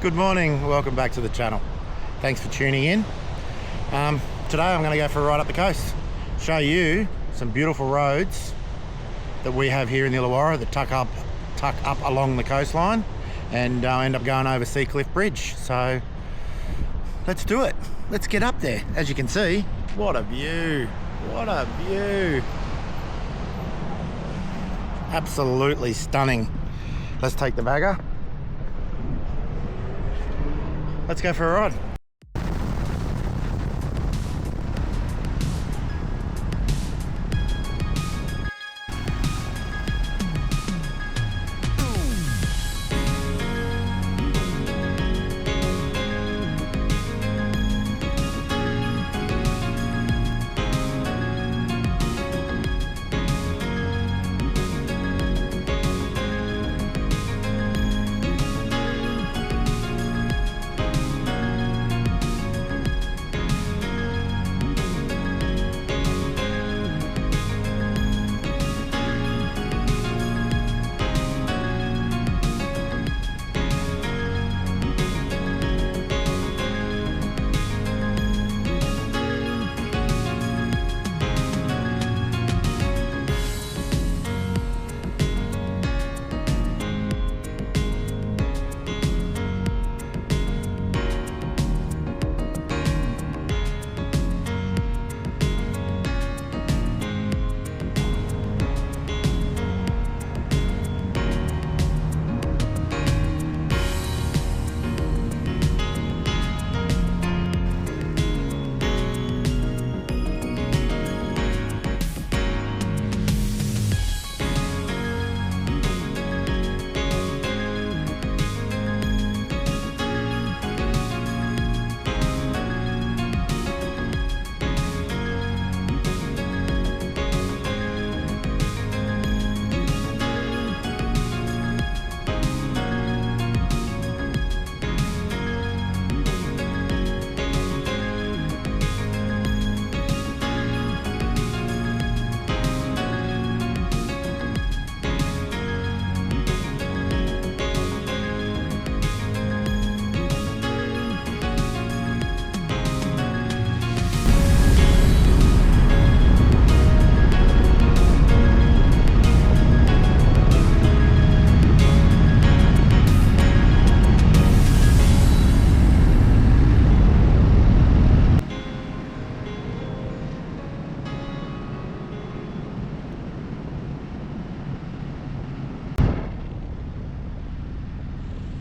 Good morning, welcome back to the channel. Thanks for tuning in. Today I'm going to go for a ride up the coast, show you some beautiful roads that we have here in the Illawarra that tuck up along the coastline and end up going over Seacliff Bridge. So let's do it. Let's get up there. As you can see, what a view, what a view. Absolutely stunning. Let's take the bagger. Let's go for a ride.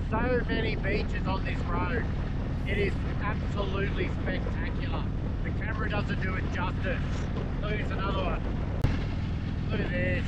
So many beaches on this road. It is absolutely spectacular. The camera doesn't do it justice. Look, here's another one. Look at this.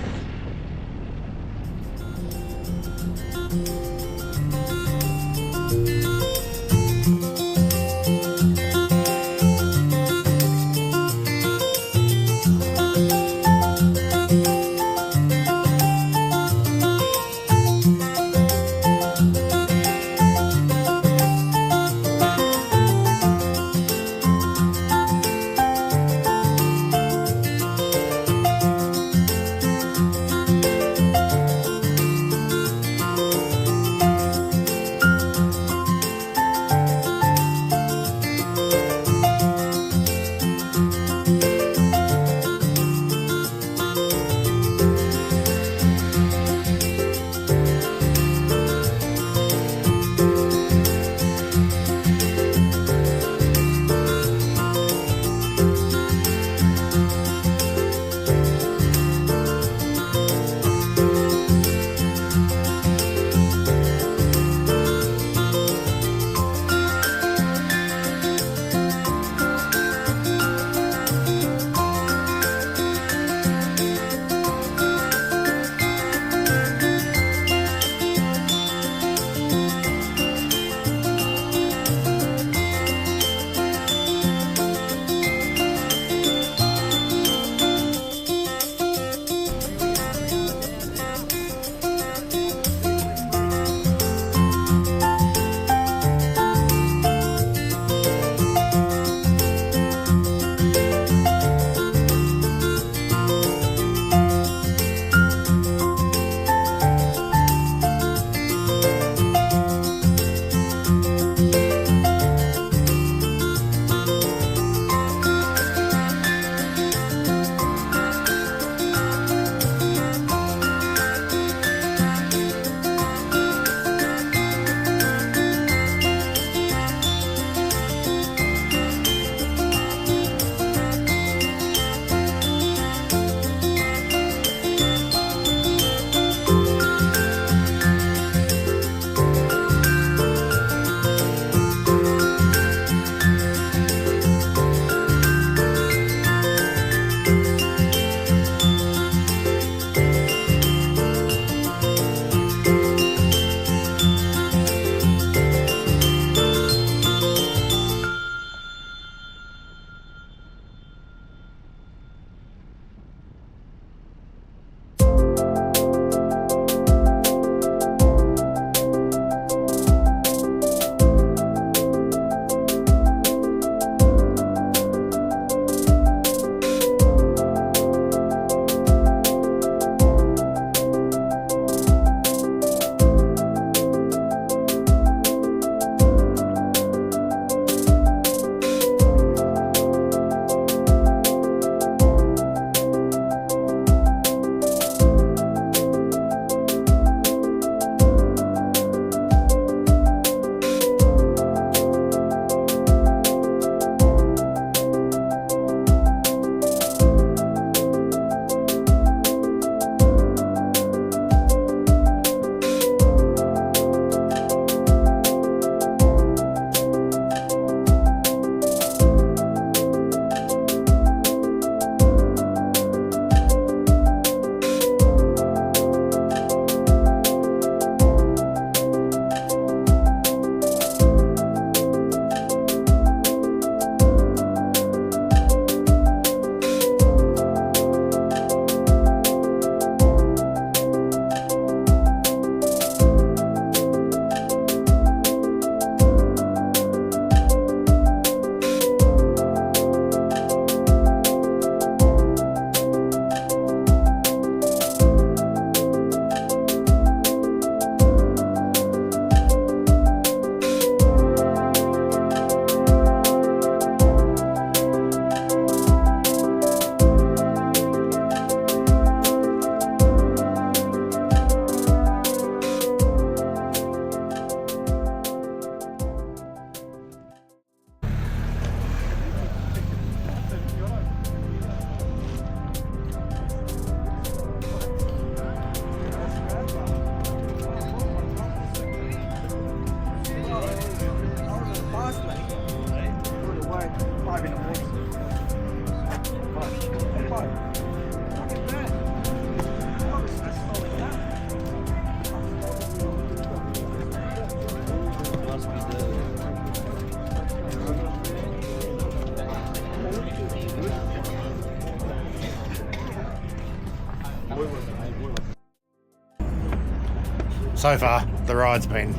So far, the ride's been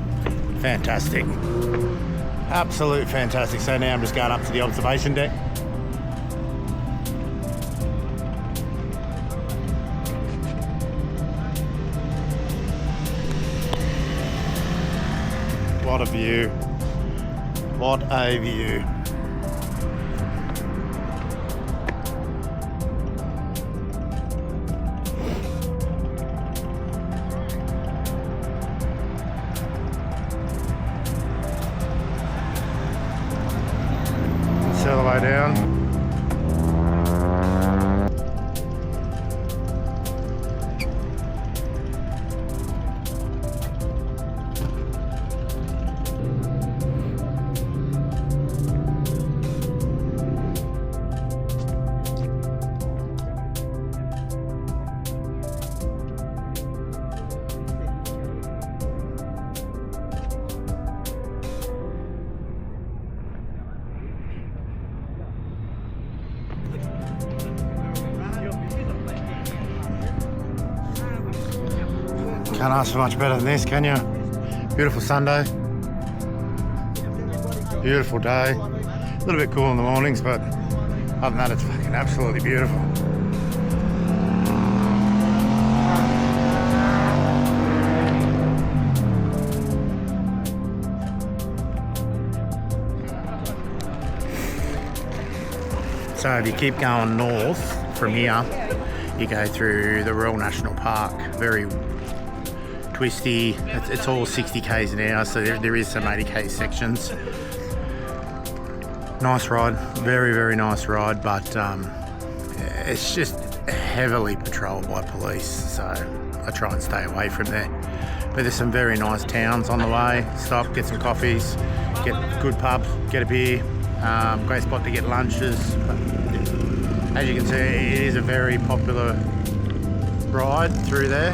fantastic. Absolute fantastic. So now I'm just going up to the observation deck. What a view. What a view. All the way down. Can't ask for much better than this, can you? Beautiful Sunday. Beautiful day. A little bit cool in the mornings, but other than that, it's fucking absolutely beautiful. So if you keep going north from here, you go through the Royal National Park. Very twisty. It's all 60 k's an hour, so there is some 80 k sections. Nice ride, very, very nice ride, but it's just heavily patrolled by police, so I try and stay away from there. But there's some very nice towns on the way. Stop, get some coffees, get a good pub, get a beer. Great spot to get lunches. But as you can see, it is a very popular ride through there.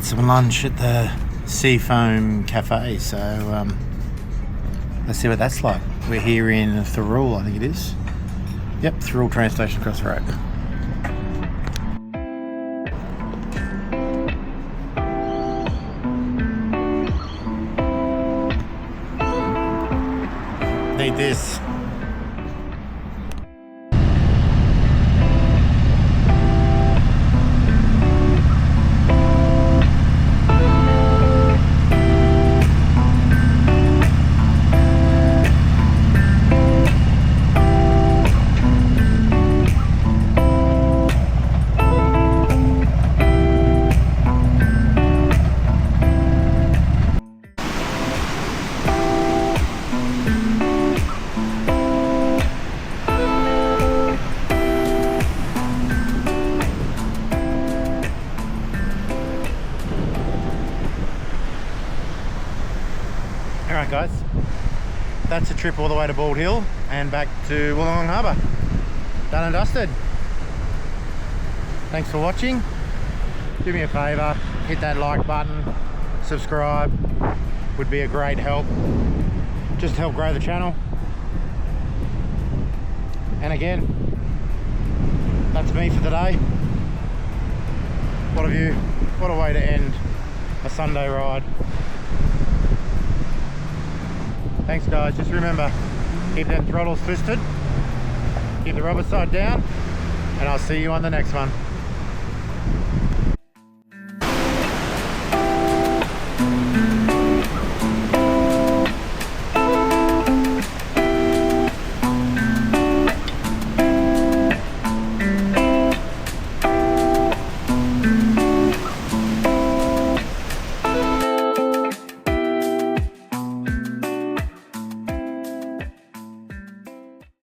get some lunch at the Seafoam Cafe, so let's see what that's like. We're here in Thirroul, I think it is. Yep, Thirroul train station across the road. Need this. Alright guys, that's a trip all the way to Bald Hill and back to Wollongong Harbour. Done and dusted. Thanks for watching. Do me a favour, hit that like button, subscribe, would be a great help. Just to help grow the channel. And again, that's me for today. What a way to end a Sunday ride. Thanks guys, just remember, keep them throttles twisted, keep the rubber side down, and I'll see you on the next one.